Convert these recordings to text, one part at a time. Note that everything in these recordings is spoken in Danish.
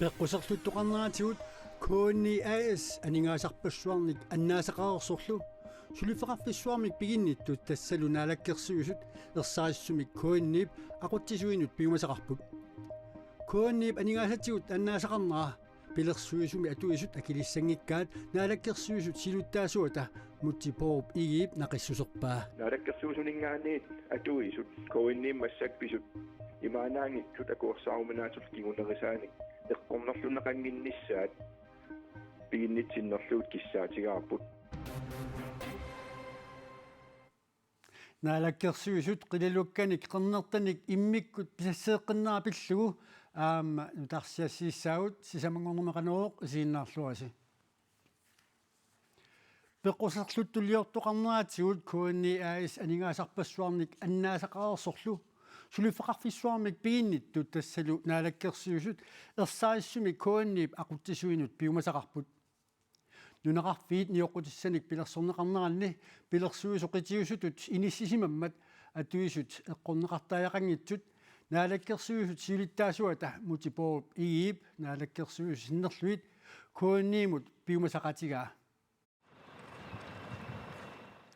Peqqusarluttoqarneraatigut Koonni AS aningaasarpassuarnik annaasaqaarsorlu sulifeqarfissuarmik piginnittut tassalunaalakkersuusut ersaarissumik Koonniip aquttisuinut piumasaqarput Koonniip aningaasatigut annaasaqarnera pilersuisumi atuisut akilissangikkaat naalakkersuusut siluttaasuata mutsiporup igiip naqissuserpaa naalakkersuusuningaaniit atuisut Koonniim massakpisut imaanaangittut akuorsaarumanaatul kigunerisaanik eqqornerlunaqanginnissaat piginnitsinnerluut kissaatigaarput naalakkersuusut qilalukkanik qernertanik immikkut pisasseeqqinnaapillugu aamma nutarsiassiissaagut sisamangornermeqanerooq isiinnaarluasi peqqusarluttuliortoqarneraatigut Koonni AS aningaasarpassuarnik annaasaqaarsorlu sulifeqarfissuarmik piginnittut tassalu naalakkersuusut ersaarissumi Koonniip aquttisuinut piumasaqarput nunaqarfiit nioqqutissanik pilersorneqarneranni pilersuisoqitiusutut inissisimammat atuisut eqqorneqartaajaqanngitsut naalakkersuusut siulittaasuata mutiporup igiip naalakkersuus sinnerluit Koonniimut piumasaqatigaa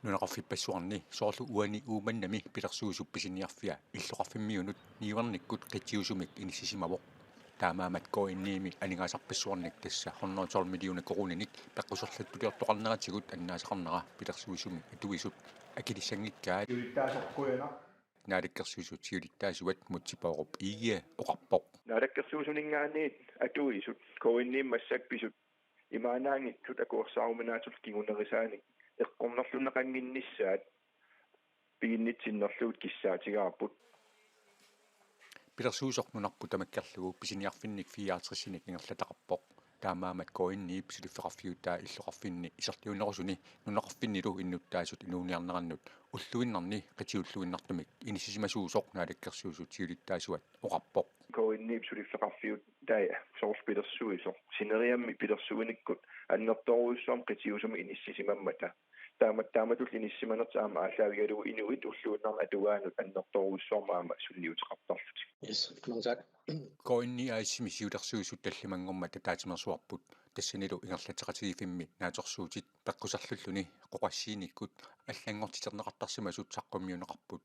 nunaqarfipassuarni soorlu uani uumannami pilersuusuppisiniarfia illoqarfimmiunut niivarnikkut qitiusumik inissisimavoq taamaamat koinniimi aningaasarpassuarnik tassa 112 million koruninik peqqusarlattuliortoqarneratigut annaasaqarnera pilersuusumi atuisut akilissangikkaat siulittaasorquina naalakkersuusut siulittaasuat mutsiporup igia oqarpoq naalakkersuusuningaaniit atuisut Koonniim massakpisut imaanaangittut akuorsaarumanaatul kigunerisaanik eqqornerlunaqanginnissaat piginnitsinnerluut kissaatigaarput pilersuusornunarpu tamakkerlugu pisiniarfinnik 64 ingerlataqarpoq taamaamat koinniip sulifeqarfiuttaa illoqarfinni iserliunerusuni nunaqarfinnilu innuttaasut inuuniarnerannut ulluinnarni qitiulluinnartumik inissisimasuusoq naalakkersuusut siulittaasuat oqarpoq koinniip sulifeqarfiut taia soorspilersuisoq sineriammi pilersuinikkut annertoruissuam qitiusumi inissisimamata taamatul inissimanerta aama aalaavigalugu inuit ulluunnerma atugaanut annertoruissuarmaama sulliuteqartarlut Yes, mange tak. koinni aassimi siulersuusut tallimangorma tataatimersuarput tassanilu ingerlateqatigifimmi naatorsuutit peqqusarlulluni qoqassiinikkut аллангортитернеқартарсимасут саққуммиунеқарпут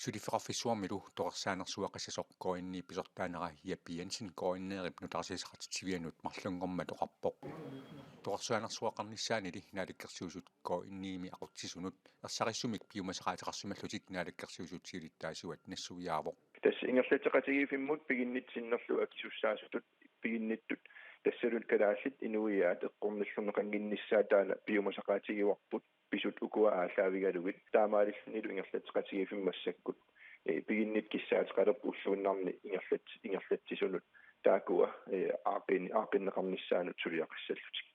сулифеқарфиссуармилу тоқарсаанерсуақассасоқ коинни писортаанера яппиансин коиннеерип нутарсисақатитсивианут марлунгорма тоқарпоқ тоқарсуанерсуақарниссаанили нааликкерсуусут коинниими ақутсисунут ерсариссумик пиумасақаатеқарсималлутик нааликкерсуусут силиттаасуат нассуиаавоқ тас ингерлатеқатигифиммут пигиннитсиннерлу аксуссаасутут пигинниттут тассалут калааллит инуиаат эққорниллунеқангинниссаатаана пиумасақаатигиуарпут писут укуа аалаавигалугит таамаалиллунилу ингерлатеқатигифиммассаккут пигиннит киссаатеқалерп уллууннарни ингерлатсисунут таакуа аақиннеқарниссаанут сулиақассаллутик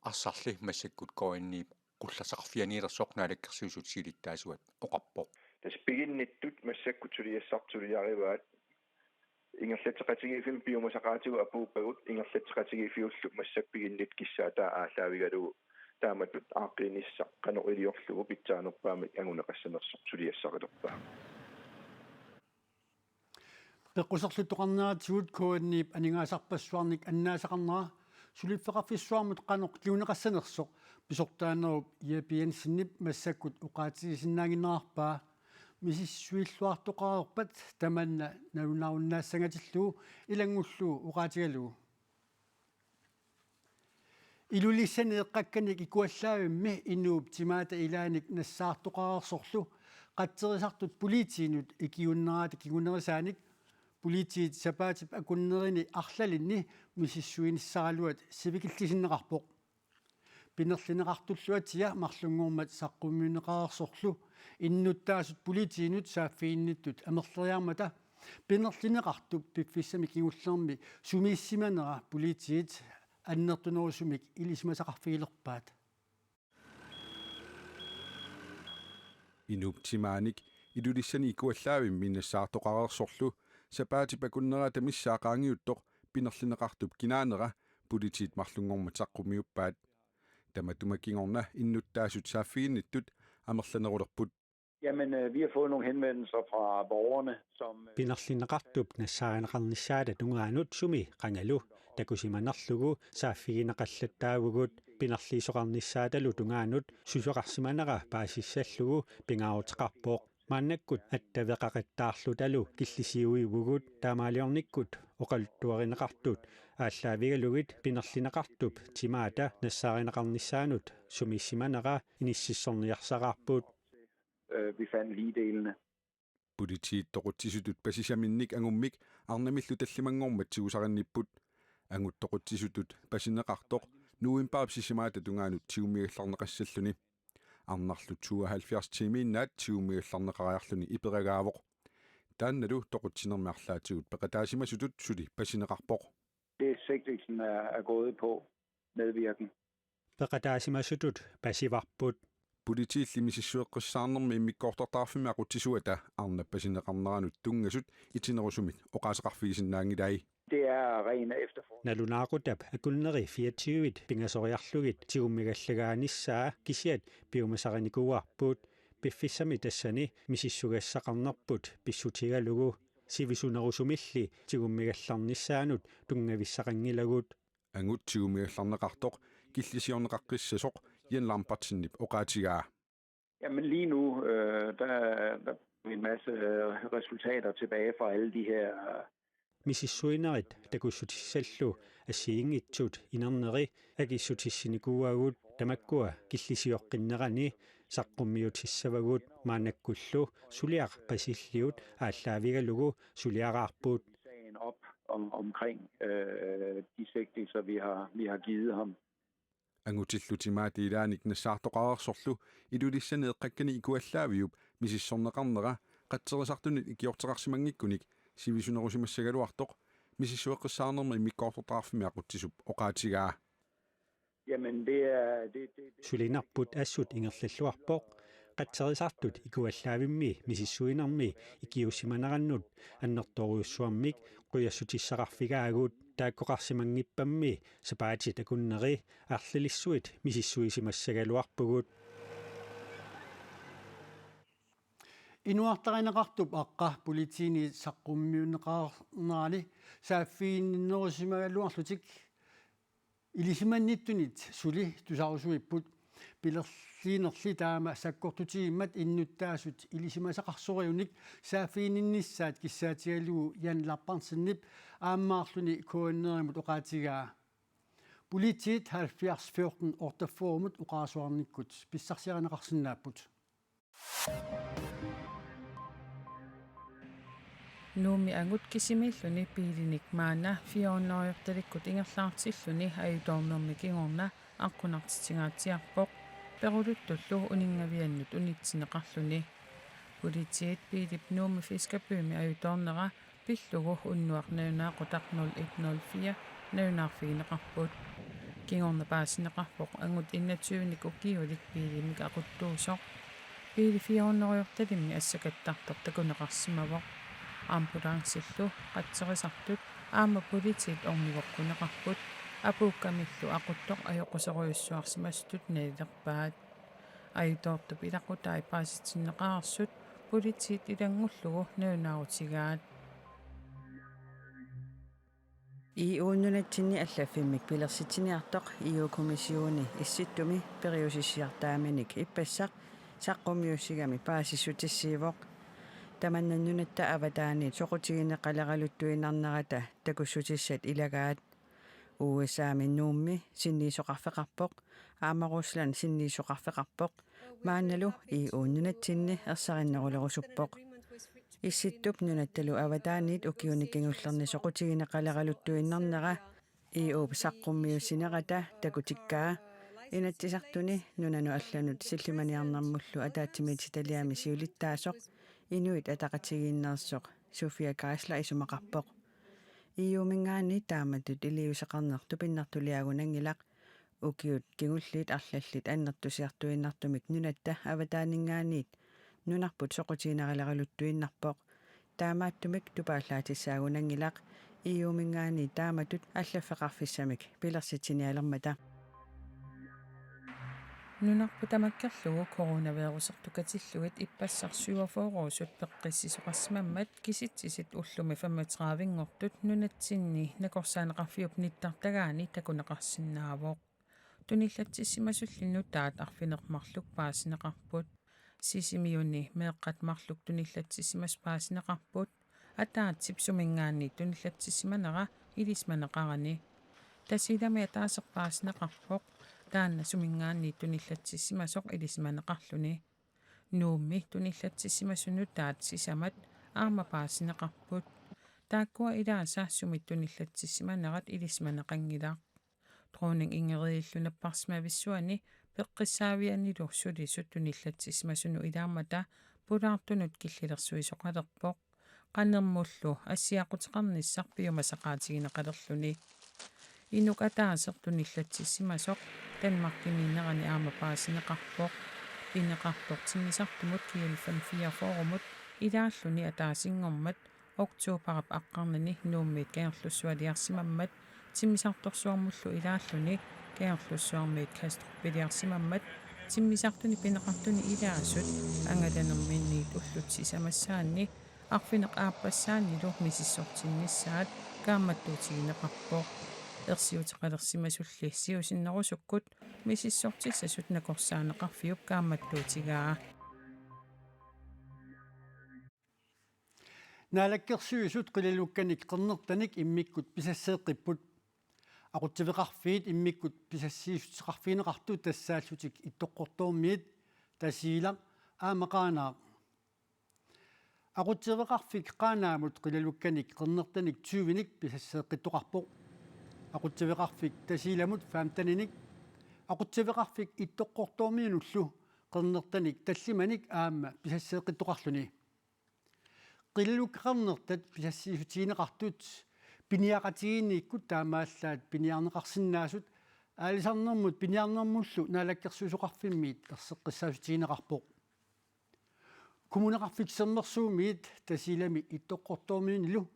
ассарли массаккут коинни qullasaqarfianiilersoq naalakkersuusut siilittaasuat oqarpoq тас пигинниттут массаккут сулиассартулиариваат ингерлатеқатигифим пиумасақаатигу апууппагут ингерлатеқатигифиуллу массакпигиннит киссаатаа аалаавигалугу тааматут ааққинисса каноилиорлугу питсаанерпаамик агунеқассанерсо сулиассақилерпаа пеққусерлуттоқарнератигут Коонниип анигаасарпассуарник аннаасақарнера сулиффеқарфиссуармут қанеқ лиунеқассанерсоқ писортаанеруп япиансиннип массаккут уқаатигисиннаагиннерарпаа мисиссуиллуартоқарерпат таманна налунааруннаассангатиллуу илангуллуу уқаатигалугу илулиссани эққакканик икуаллаавимми иннууп тимаата илааник нассаартоқарерсорлу қаттерисартут политиинут икиуннераати кигунерисааник политиит сапаатип акуннерини арлалинни мисиссуиниссаралуат сивикиллисиннеқарпоқ пинерлинеқартуллуатиа марлунгуурмат саққуммиунеқарерсорлу иннуттаасут политиинут сааффиинниттут амерлериармата пинерлинеқартуп пиффиссами кигуллерми сумииссиманера политиит аннертунерусумик илисмасақарфигилерпаат инуптимааник илулиссани икуаллаавим миннассаартоқарерсорлу сапаатипа куннерата миссаақаангиуттоқ пинерлинеқартуп кинаанера политиит марлунгормат саққумиуппаат таматумакингорна иннуттаасут сааффигинниттут амерланерулерпут Jamen, vi har fået nogle henvendelser fra borgerne, som... Pinarlinneqartup nassaarinaqarnissaata tungaanut sumi qangalu takusimanarlugu saaffiginaqallattaavugut pinarliisoqarnissaatalu tungaanut susoqarsimanera paasissallugu pingaarutaqarpooq maannakkut attaveqaqittaarlutalu killisiuivugut taamaaliornikkut oqaltuarineqartut ааллаавигалугит пинерлинеқартуп тимаата нассааринеқарнissaanut сумиссиманера иниссиссорниарсақарпут vi fandt lige delene. Politiet toqutsisutut pasisiaminnik angummik arnamillu tallimangormatsigusarannipput angut toqutsisutut pasineqartoq nuimpaapsisimaata tungaanut tiumigallarneqassalluni arnarlu 72 timiinnaat tiumigallarneqariarluni iperagaavoq taannalu toqutsinermiarlaatigut peqataasimasutut suli pasineqarpoq. Det sigtelsen er gået på medvirken. peqataasimasutut pasivarput Politiillimisissueqqissaarnermi immikkoortartaarfimi aqutsisuata arnappasineqarneranut tungasut itinerusumik oqaasaqarfigisinnaangilai. Det er ren efterforskning. nalunaaqutap akulneri 24 pingasoriarlugit tigummigallagaanissaa kisiat piumasarnikuarput piffissami tassani misissugassaqarnerput pissutigalugu sivisunerusumilli tigummigallarnissaanut tungavissaqangilagut angut tigumigallarneqartoq killisiorneqaqqissasoq jenlampartsinnip oqaatigaa. Jamen lige nu, der er en masse resultater tilbage fra alle de her... misissuinerit takussutissallu assiingitsut inerneri akissutissинikuagut tamakkua killisiorqinnerani saqqummiutissavagut maanakkullu suliaq pasilliut aallaavigalugu suliaqaarput sagen op omkring de sigtelser, vi har givet ham. Angutillutimaatiilaanik nassaartoqarersorlu ilulissaneeqqakkani ikuallaaviup misissorneqarnera qatserisartunit ikiorteqarsimangikkunik sivisunerusimassagaluartoq misissueqqissaarnermi immikkoortortaarfimi aqutsisup oqaatigaa. Jamen det er... sulinarput assut ingerlalluarpoq qatserisartut ikuallaavimmi misissuinermi ikiussimanerannut annertoruussuammik quyassutissaqarfigaagut taakkoqarsimangippammi sapaati takunneri arlilissuit misissuisimassagaluarpugut inuartarineqartup aqqa politiini saqqummiunneqarnaali saaffiinnerusимагалуарлутик илисиманниттунит сули тусарусуиппут пилерлиинерли таама саккортутигиммат иннуттаасут илисимасақарсориуник сааффиининнissaат киссаатигалугу ян лаппарсиннип ааммаарлуни куаннеримут оqaатигаа политиит 70-14 ортаффуумут оqaasuарниккут писсарсиаринеқарсинааппут Nuumi angut kisimilluni piilinik maana 400-ortalikkut ingerlaartilluni ajutornermi kingorna aqunartitigaatiarpoq peruluttullu uningaviannut unitsineqarluni politiet piilip nuumi fiskapyumi ajutornera pillugu unnuarnajunaaqutaq 0104 najunaarfigineqarput kingorna paasineqarpoq angut 21 ukiulik piilimik aquttuusoq piili 400-ortalimmi assakattartoq takuneqarsimavoq ambulansillu qatserisartut aama politiit ormigoqquneqarput apuukkamillu aquttoq ajoquseruissuarsimastut nalilerpaat ajutoortup ilaqutai paasitsinneqaarsut politiit ilangullugu najunaarutigaat iuunnunatsinni allaffimmik pilersitiniartoq EU-kommissiooni issittumi periusissiartaaminik ippassaq saqqummiussigami paasissutissiivoq tamannannunatta avataaniit soqutigineqaleraluttuinarnerata takussutissat ilagaat USA-mi nuummi sinniisoqarfeqarpoq aama-Ruslan sinniisoqarfeqarpoq maannalu iuunnunatsinni ersarinnerilerusuppoq issittup nunattalu avataaniit ukiunikingullerni soqutigineqaleraluttuinnarnera EU saqqummiussinerata takutikkaa inattisartuni nunanu allanut sillimaniarnermullu ataatsimiititaliami siulittaasoq inuit ataqatigiinnersoq Sofia Kaisla isumaqarpoq iumingaani taamatut iliuseqarnertu pinnartuliagunangilaq ukiut kingulliit arlallit annertusiartuinnartumik nunatta avataaningaaniit nunarput soqutigineqaleraluttuinnarpoq taamaattumik tupaallaatissaagunangilaq iumingaani taamatut allaffeqarfissamik pilersitinialermata Nunarpu tamakkerlugu coronavirusertukatillugit ippassarsuafoorusut peqqissisuqassimammat kisitsisit ullumi 35-ngortut nunatsinni nakorsaaneqarfiup nittartagaani takuneqarsinnaavoq tunillatsissimasullinutaat arfineqmarluk paasineqarput sisimiuni meeqqatmarluk tunillatsissimas paasineqarput ataatip sumingaanni tunillatsissimanera ilismaneqarani tasilami ataaserpaasineqarpoq taanna sumingaanni tunillatsissimasoq ilismaneqarluni nuummi tunillatsissimasunutaat sisamat aamapaasineqarput taakkua ilaasa sumit tunillatsissimanerat ilismaneqangilaq trooning ingeriillunapparsmavissuani peqqissaavianilu sulisut tunillatsissimasunu ilaamata pulaartunut killilersuisoqalerpoq qanermullu assiaqutеқарниссарпиумасақаатигинеқалерлүни инук атааser tunillatsissimasoq Danmarkimiinnerani aamapaasineqarpoq инеқарпоқ тиммисартумут киалфан 4 илааллуни атаасингормат октоопарап аққарнани нууммит каерлуссуалиарсимаммат тиммисарторсуармуллу илааллуни каерлуссуармит каструппилиарсимаммат тиммисартуни пинеқартуни илаасут ангаланерминниит уллутсисамассаанни арфинеқ ааппассааннилу мисиссортиннissaат кааматтуутигинеқарпоқ ерсиутеқалерсимасулли сиусиннерусуккут мисиссортиссасут накорсаанеқарфиуп кааматтуутигаа наалаккерсуисут қилалукканик қернертаник иммиккут писассеэққиппут aquttiveqarfiit immikkut pisassiisutеқарфинеқарту тассааллутик иттоққортууммиит тасиила аамақаанаа aquttiveqarfik qaanaamut qilalukkanik qernерtanik 20ник писассеэққиттоқарпоқ aquttiveqarfik тасииламут фаамтаниник aquttiveqarfik иттоққортуумиинуллу qernерtanik таллиманик аама писассеэққиттоқарлүни qilalukqarnertat pisassiisutiinеқартут пиниақатигиинниккут таамааллаат пиниарнеқарсинаасут аалисарнэрмут пиниарнэрмуллу наалаккерсуисоқарфиммиит ерсеққиссаасутиинеқарпоқ кумунеқарфиксернерсуумиит тасилами иттоққортуумиинилу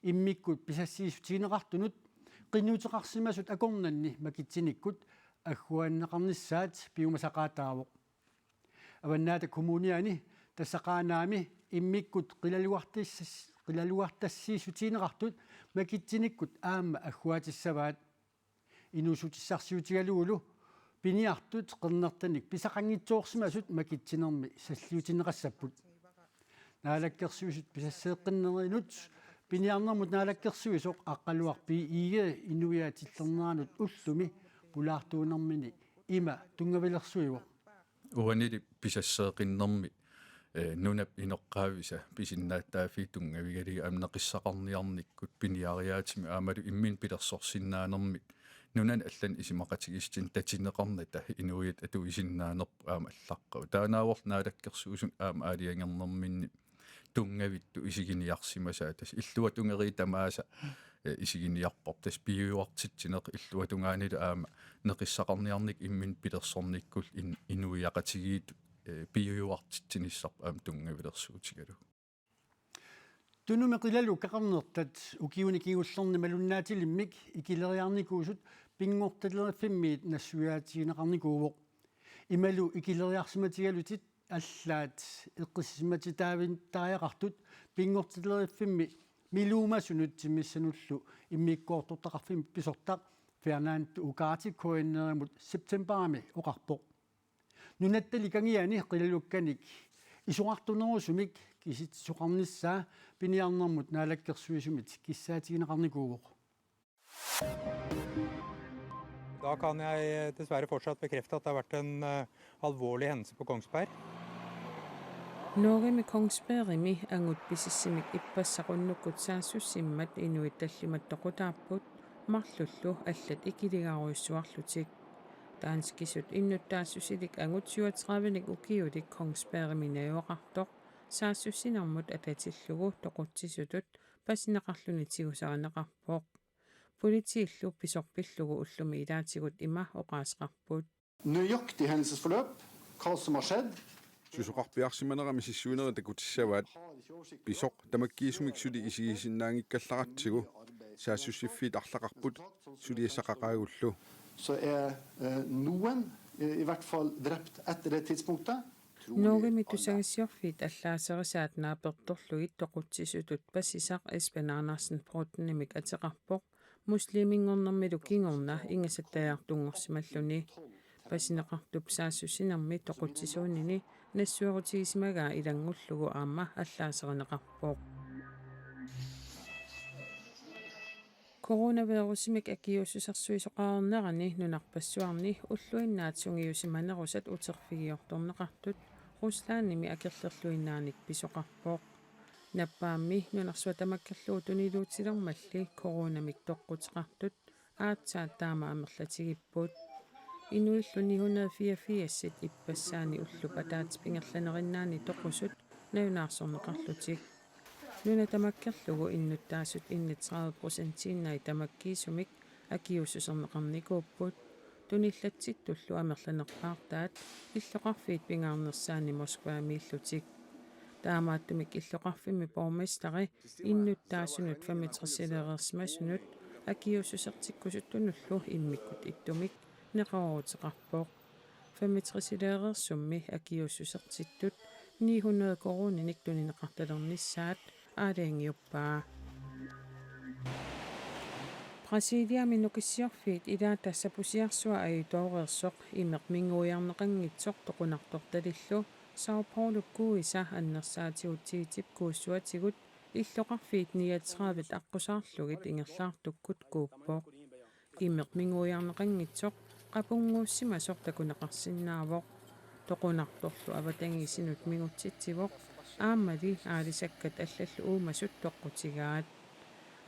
иммиккут писассиисутиинеқартунут qinnuuteqarsimasut akornanni makittinikкут аггуаннеқарниссаат пиумасақаатаавоқ аваннаата коммуниани тассақаанаами иммиккут qilaluartassiisutiineqartut makittinikкут аама аггуатиссаваат инусутиссарсиутигалуулу пиниартут qernерtaник писақангитсоорсимасут макитсинерми саллиутинеқассаппут наалаккерсуисут писассеэққиннеринут пиниарнэрмут наалаккерсуисоқ аққалуарпи ииге инуиатиллернеранут уллуми пулаартуунэрмини има тунгавилерсуиво уанили писассеэқиннэрми нунап инеққаависа писиннааттаафи тунгавигалига амнеқиссақарниарниккут пиниариаатими аамалу иммин пилерсорсиннаанерми нунан аллан исимақатигистин татинеқарната инуиат ату исиннаанерп аама аллаққау таанаавор наалаккерсуусун аама аалиангернэрминни тунгавитту исигиниарсимасаа тас иллуа тунгери тамааса исигиниарпор тас пиуартитсинеқ иллуа тунгаанила аама неқиссақарниарник иммин пилерсорниккул инуиақатигиит пиуартитсиниссарп аама тунгавилерсуутигалу тунуме қилалу қақарнертат укиуникиуллерни малуннаатилиммик икилериарникуусут пингорталериффиммиит нассуяатигинеқарникуувоқ ималу икилериарсиматигалутит аллаат эққиссиматитаавин тариақартут пингорталериффимми милуумасунут тиммиссануллу иммиккоортортақарфим писортақ фернандо угаати коиннеримут септембарами оқарпоқ нунаттали кангиани қилалукканик исуартунерусумик киситсоқарниссаа пиниарнэрмут наалаккерсуисумит киссаатигинеқарникуувоқ Da kan jeg dessverre fortsatt bekrefte at det har vært en alvorlig hendelse på Kongsberg. Norimi Kongsbergimi angut pisissimik ippassaqunnukkut saassussimmat inuitallimattoqutaarput marlullu allat ikiligaruissuarlutik taanskisut innuttaassusilik angut 37nik ukiulik Kongsbergimi najuaqartoq saassussinarmut atatillugu toqutsisutut pasineqarlunitiusaraneqarpoq politiillu pisorpillugu ullumi ilaatigut ima oqaasqarput nøyagtig hændelsesforløp, hva som har skjedd. Susuqarpiarsimanerami sissuineri takutissavaat pisoq tamakkiisumik suli isigisinnaangikkallaratsigu saassussiffiit arlaqarput suliassaqaqaagullu Så noen i hvert fall drept etter det tidspunktet. Nuugimi tusagisiorfiit allaaserissaat naapertorlugit toqutsisutut passisaq Espen Prottenimik ateqarpoq muslimingornermilu kingorna ingasattajaartungorsimalluni pasineqartup saassusinermi toqutsisuunini nassuerutigismagaa ilangullugu aamma allaasereneqarpoq coronavirusimik akiussusarsuisoqaarnerani nunarpassuarni ulluinnaat sungiusimanerusat uterfigiortorneqartut Ruslaanimi akerlerluinnaanik pisoqarpoq nappaammi nunarsuatamakkerluutuniluutilermalli coronamik toqqutiqartut aatsaat taama amerlatigippuut inuilluni 184 ipassaani ullup ataatipingerlanerinaani toqusut najunaarsorneqarlutik nuna tamakkerlugu innuttaasut 30% tamakkiisumik akiussuserneqarnikuupput tunillatsittullu amerlanerpaartaat illoqarfiit pingaarnersaani Moskvaamiillutik taamaattumik illoqarfimi pormestari innuttaasunut 65-silerersmasunut akiussusertikkusuttunullu immikkut ittumik neqaruuteqarpoq 65-silerersummi akiussusertittut 900 koruninik tunineqartalernissaat aaleengiuppaa Brasilia nukissiorfiit ilaatassapusiarsua ayutoorersoq imeqminguiarneqanngitsoq toqunartortalillu Sao Paulo-kuisa annersaatiutsiitip kuussuatigut illoqarfiit 39 aqusaarlugit ingerlaartukkut kuuppoq imeqminguiarneqanngitsoq qapunguussimasoq takuneqarsinnaavoq toqunartorlu avatangisinut mingutsitsivoq aammali aalisakkat allallu uumasut toqqutigaat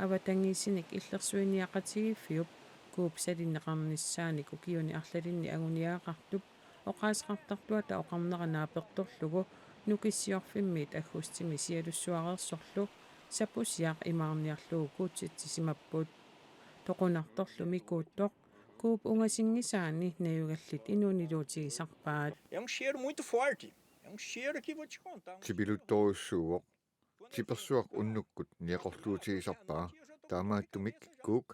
avatangisinik illersuiniaqatigiffiup kuupsalinneqarnissaaniku kiuni arlalinni aguniaaqartup oqaasqartartuata oqarneranaapertorlugu nukissiorfimmiit aggustimi sialussuarersorlu sapusiaq imaarniarlugu kuutsitsimapput toqunartorlumi kuuttoq kuup ungasingisaani nayugallit inuuniluutigisarpaat É cheiro muito forte. É cheiro que vou te contar. Tibiluttorussuuvoq tipersuaq unnukkut niaqorluutigisarpaa taamaattumik kuuk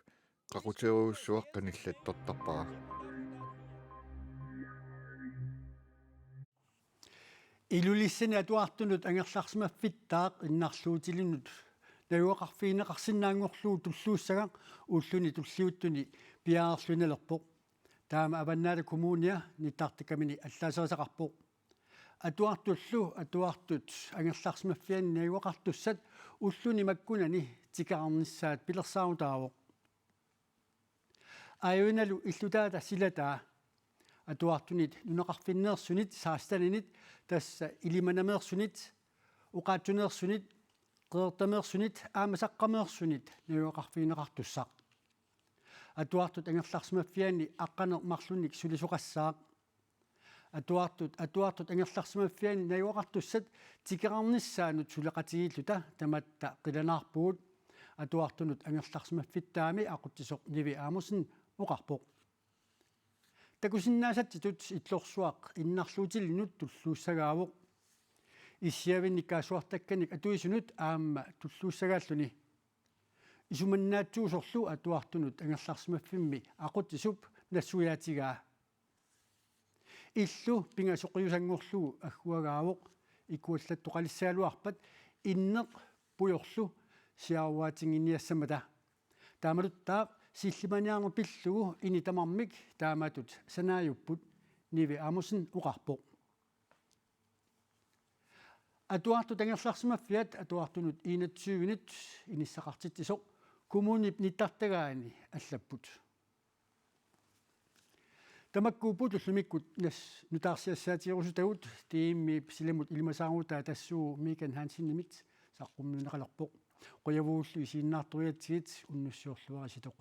qaqutiruussuaq qanillattortarpaa Ilulissani atuartunut angerlarsimaffittaaq innarluutilinut najuaqarfiineqarsinnaangorluu tulluussaga ulluni tulliuttuni piaarlunalerpoq taama avannaala kommunia nittartakamini allaaserisaqarpoq atuartut angerlarsimaffiani najuaqartussat ulluni makkunani tikaarnissaat pilersaarutaavoq ayunalu illutaata silataa atuartunit nuneqarfinneersunit saastaninit tassa ilimanameersunit uqaatsuneersunit qeertameersunit aamasaqqameersunit najuaqarfiineqartussaq atuartut angerlarsimaffiani aqqanermarlunik sulisuqassaaq atuartut angerlarsimaffiani najuaqartussat tikeqarnissaanut suleqatigilluta tamatta qilanaarpugut atuartunut angerlarsimaffittaami aquttisoq nivi aamusin uqarpoq takusinnaasatitut itlorsuaq innarluutilinut tulluussagaavoq issiavinnikkaasuartakkanik atuisunut aamma tulluussagaalluni isumannaatsuusorlu atuartunut angerlarsimaffimmi aquttisup nassuyaatigaa illu pingasuqiusangorlugu agguagaavoq ikkuallattoqalissaaluarpat inneq pujorlu siaruaatinginiassamata taamaluttaa sillimaniarnerpillugu initamarmik taamatut sanaayupput nivi aamusin uqarpoq atuartut angerlarsimaffiat atuartunut iinatsuuvinit inissaqartittisoq kommunip nittartagaani allapput tamakkuuput ullumikkut nas nutaarsiassaatigerusutagut tiimmiip silamut ilmasaaruutaa tassuu Mikan Hansinnimit saqqummineqalerpoq qoyavuullu isiinnaartoriatsigit unnussiorluarasitoq